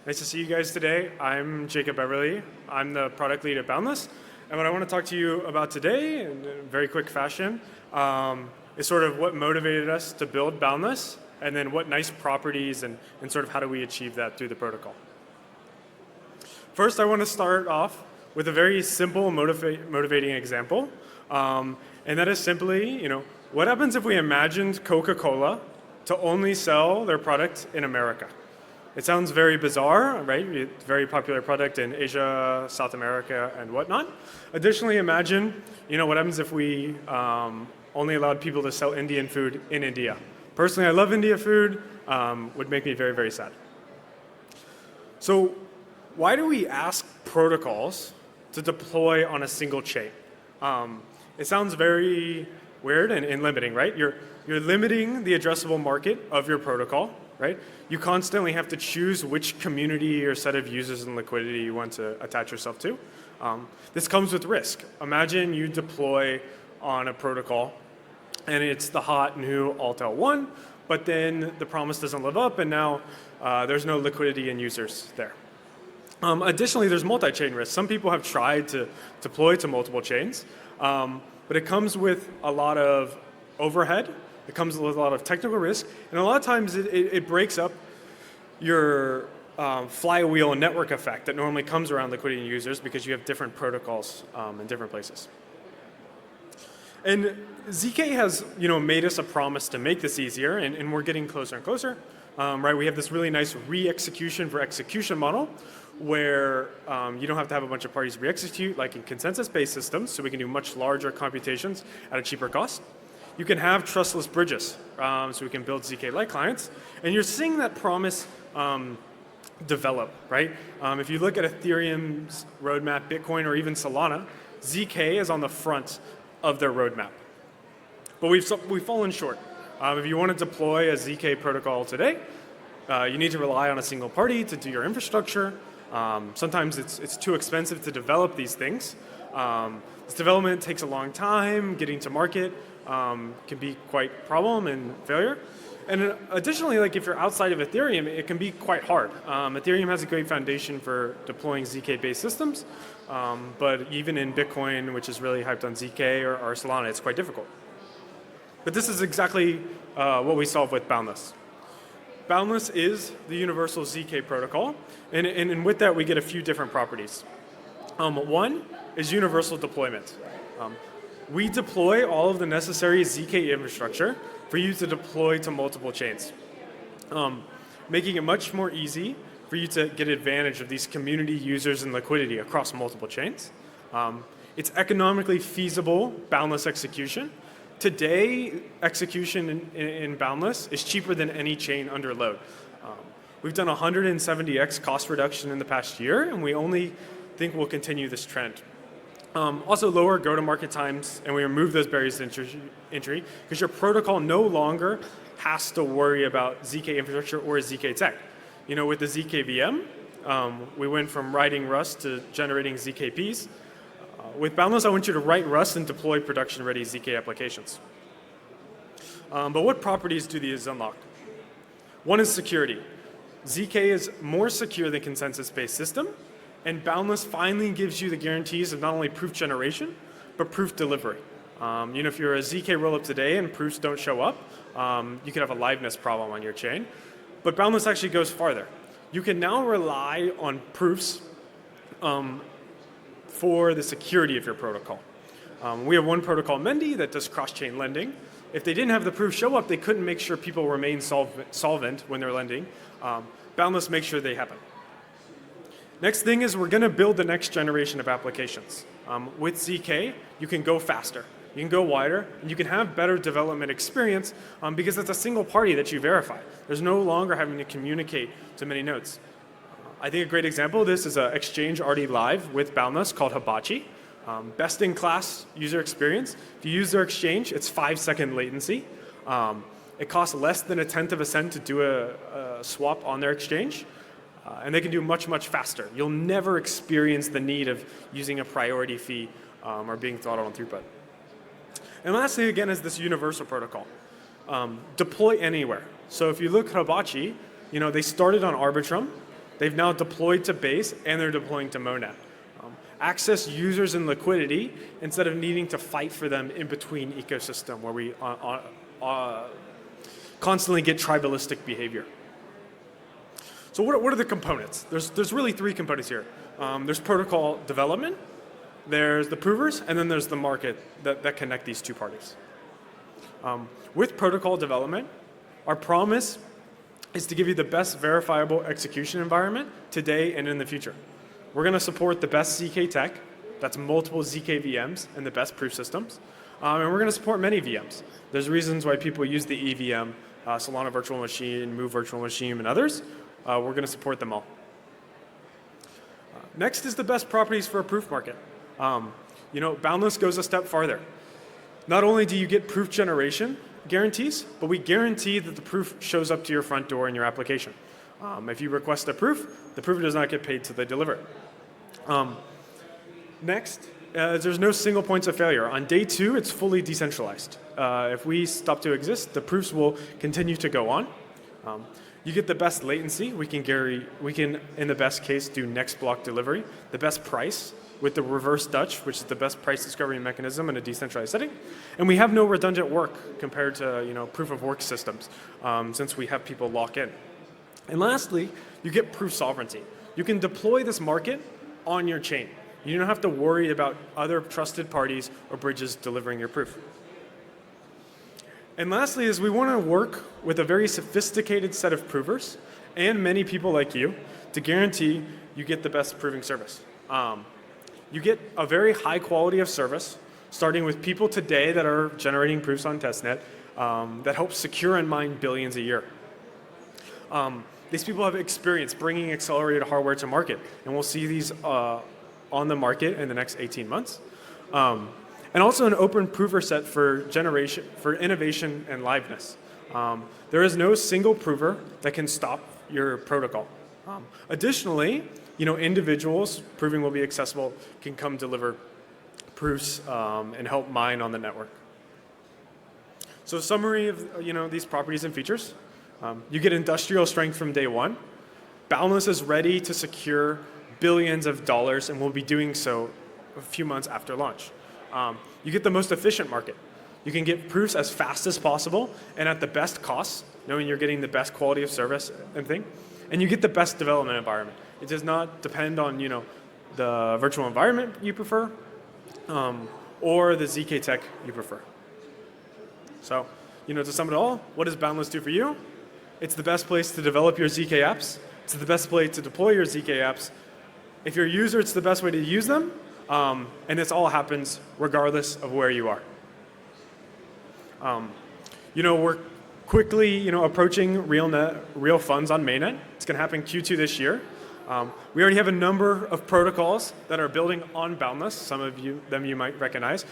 Nice to see you guys today. I'm Jacob Beverly. I'm the product lead at Boundless. And what I want to talk to you about today, in a very quick fashion, is sort of what motivated us to build Boundless, and then what nice properties and sort of how do we achieve that through the protocol. First, I want to start off with a very simple motivating example. And that is simply, what happens if we imagined Coca-Cola to only sell their product in America? It sounds very bizarre, right? It's a very popular product in Asia, South America, and whatnot. Additionally, imagine, what happens if we only allowed people to sell Indian food in India? Personally, I love India food. Would make me very, very sad. So why do we ask protocols to deploy on a single chain? It sounds very weird and limiting, right? You're limiting the addressable market of your protocol, right? You constantly have to choose which community or set of users and liquidity you want to attach yourself to. This comes with risk. Imagine you deploy on a protocol and it's the hot new Alt-L1, but then the promise doesn't live up and now there's no liquidity and users there. Additionally, there's multi-chain risk. Some people have tried to deploy to multiple chains, but it comes with a lot of overhead. It comes with a lot of technical risk, and a lot of times it breaks up your flywheel and network effect that normally comes around liquidity and users because you have different protocols in different places. And ZK has made us a promise to make this easier, and we're getting closer and closer. Right? We have this really nice re-execution for execution model where you don't have to have a bunch of parties re-execute like in consensus-based systems, so we can do much larger computations at a cheaper cost. You can have trustless bridges, so we can build ZK-like clients. And you're seeing that promise develop, right? If you look at Ethereum's roadmap, Bitcoin, or even Solana, ZK is on the front of their roadmap. But we've fallen short. If you want to deploy a ZK protocol today, you need to rely on a single party to do your infrastructure. Sometimes it's too expensive to develop these things. This development takes a long time. Getting to market can be quite a problem and failure. And additionally, if you're outside of Ethereum, it can be quite hard. Ethereum has a great foundation for deploying ZK-based systems, but even in Bitcoin, which is really hyped on ZK or Solana, it's quite difficult. But this is exactly what we solve with Boundless. Boundless is the universal ZK protocol, and with that we get a few different properties. One is universal deployment. We deploy all of the necessary ZK infrastructure for you to deploy to multiple chains, making it much more easy for you to get advantage of these community users and liquidity across multiple chains. It's economically feasible Boundless execution. Today, execution in Boundless is cheaper than any chain under load. We've done 170x cost reduction in the past year, and we only think we'll continue this trend. Also lower go-to-market times, and we remove those barriers to entry because your protocol no longer has to worry about ZK infrastructure or ZK tech. With the ZK VM, we went from writing Rust to generating ZKPs. With Boundless, I want you to write Rust and deploy production-ready ZK applications. But what properties do these unlock? One is security. ZK is more secure than consensus-based system, and Boundless finally gives you the guarantees of not only proof generation, but proof delivery. If you're a ZK rollup today and proofs don't show up, you could have a liveness problem on your chain. But Boundless actually goes farther. You can now rely on proofs for the security of your protocol. We have one protocol, Mendy, that does cross-chain lending. If they didn't have the proof show up, they couldn't make sure people remain solvent when they're lending. Boundless makes sure they happen. Next thing is we're going to build the next generation of applications. With ZK, you can go faster, you can go wider, and you can have better development experience because it's a single party that you verify. There's no longer having to communicate to many nodes. I think a great example of this is an exchange already live with Boundless called Hibachi. Best-in-class user experience. If you use their exchange, it's 5-second latency. It costs less than 1/10 of a cent to do a swap on their exchange. And they can do much, much faster. You'll never experience the need of using a priority fee or being throttled on throughput. And lastly, again, is this universal protocol. Deploy anywhere. So if you look at Hibachi, they started on Arbitrum. They've now deployed to base, and they're deploying to Monad. Access users and liquidity instead of needing to fight for them in between ecosystem where we constantly get tribalistic behavior. So what are the components? There's really three components here. There's protocol development, there's the provers, and then there's the market that connect these two parties. With protocol development, our promise is to give you the best verifiable execution environment today and in the future. We're going to support the best ZK tech, that's multiple ZK VMs and the best proof systems. And we're going to support many VMs. There's reasons why people use the EVM, Solana Virtual Machine, Move Virtual Machine, and others. We're going to support them all. Next is the best properties for a proof market. Boundless goes a step farther. Not only do you get proof generation guarantees, but we guarantee that the proof shows up to your front door in your application. If you request a proof, the proof does not get paid till they deliver it. Next, there's no single points of failure. On day 2, it's fully decentralized. If we stop to exist, the proofs will continue to go on. You get the best latency. We can, in the best case, do next block delivery. The best price with the reverse Dutch, which is the best price discovery mechanism in a decentralized setting. And we have no redundant work compared to proof of work systems, since we have people lock in. And lastly, you get proof sovereignty. You can deploy this market on your chain. You don't have to worry about other trusted parties or bridges delivering your proof. And lastly is we want to work with a very sophisticated set of provers and many people like you to guarantee you get the best proving service. You get a very high quality of service, starting with people today that are generating proofs on testnet that help secure and mine billions a year. These people have experience bringing accelerated hardware to market, and we'll see these on the market in the next 18 months. And also an open prover set for innovation and liveness. There is no single prover that can stop your protocol. Additionally, individuals, proving will be accessible, can come deliver proofs and help mine on the network. So summary of these properties and features. You get industrial strength from day 1. Boundless is ready to secure billions of dollars and will be doing so a few months after launch. You get the most efficient market. You can get proofs as fast as possible and at the best cost, knowing you're getting the best quality of service and thing. And you get the best development environment. It does not depend on the virtual environment you prefer or the ZK tech you prefer. So, to sum it all, what does Boundless do for you? It's the best place to develop your ZK apps. It's the best place to deploy your ZK apps. If you're a user, it's the best way to use them. And this all happens regardless of where you are. We're quickly approaching real funds on mainnet. It's going to happen Q2 this year. We already have a number of protocols that are building on Boundless. Some of them you might recognize,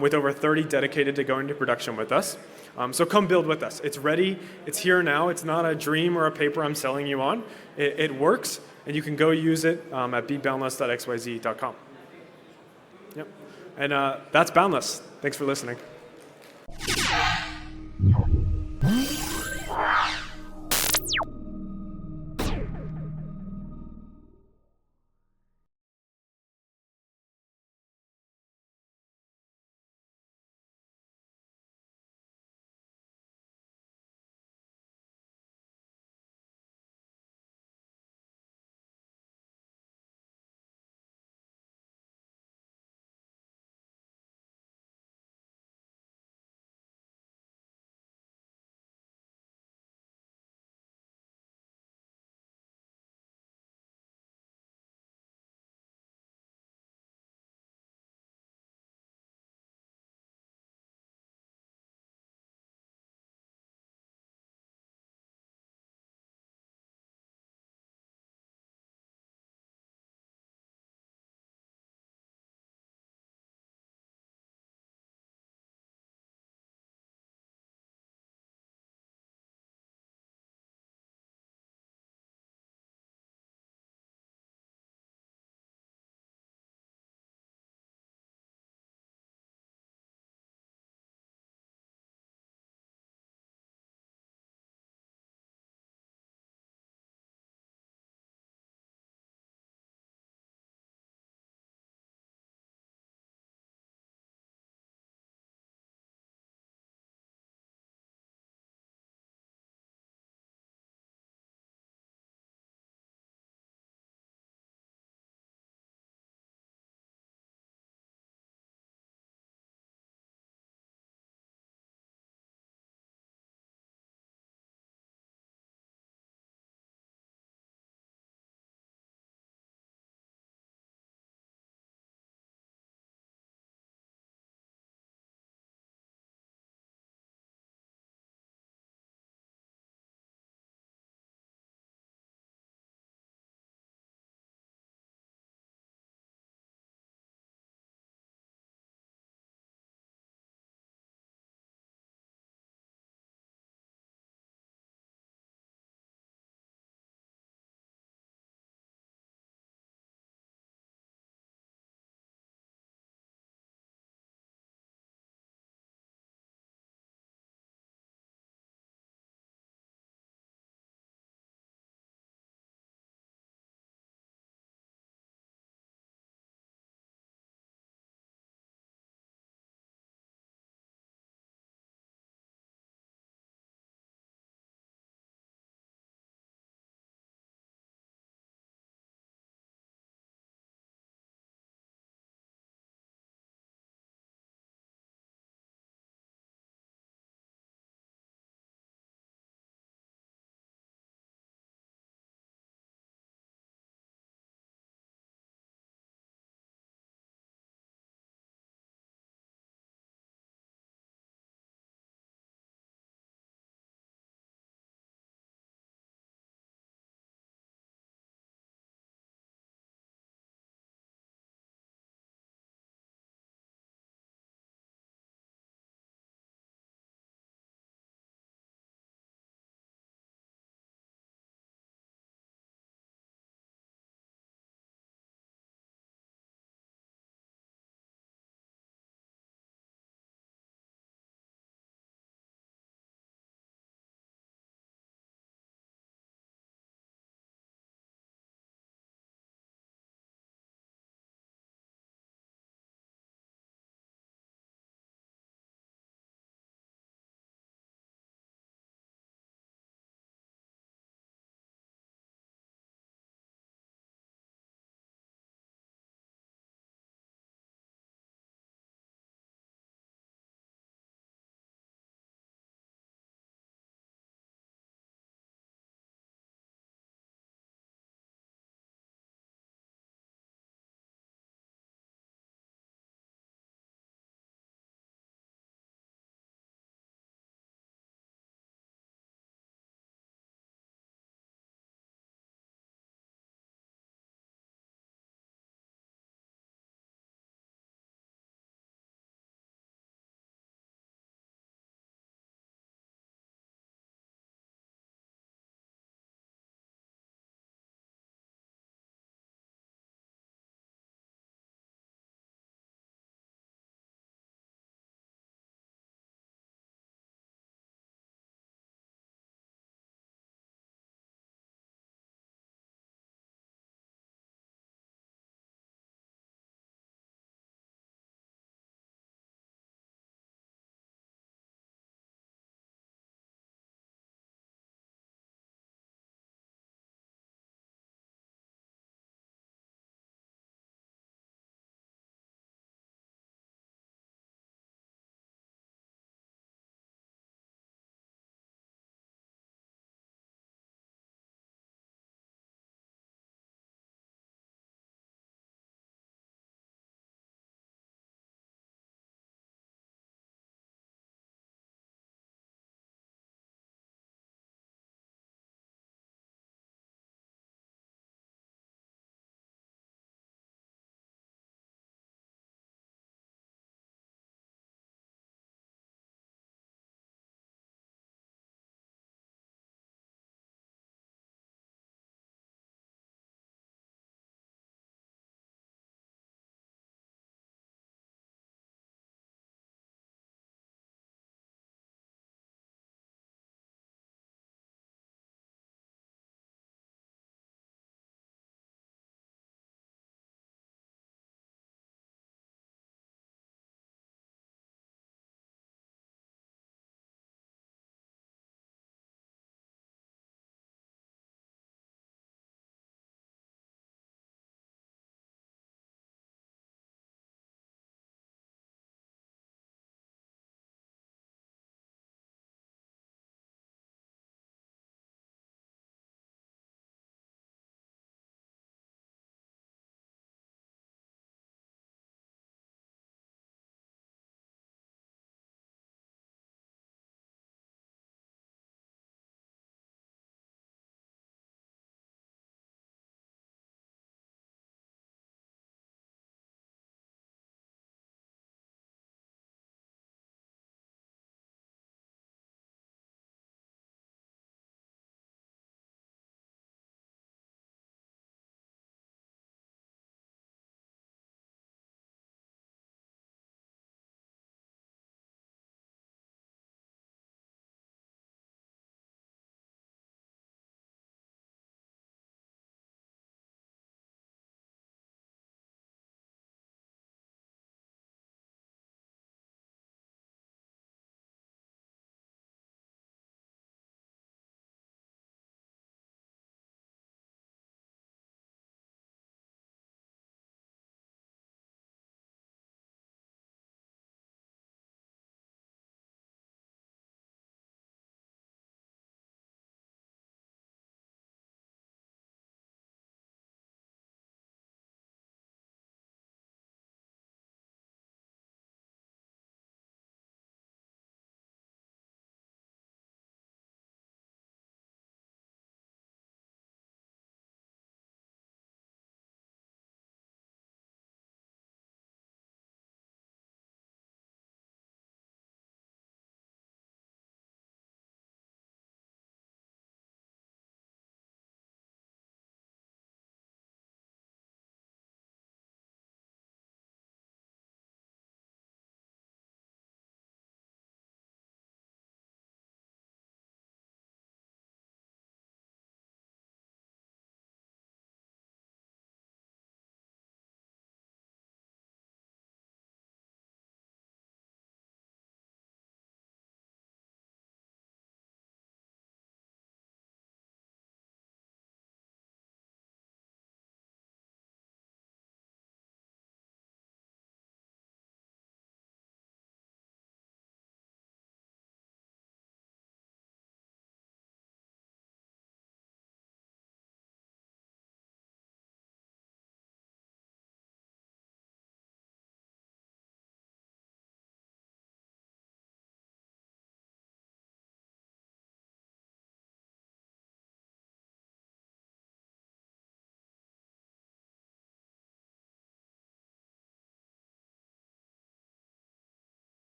with over 30 dedicated to going to production with us. So come build with us. It's ready. It's here now. It's not a dream or a paper I'm selling you on. It works, and you can go use it at beboundless.xyz.com. Yep. And that's Boundless. Thanks for listening.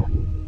you.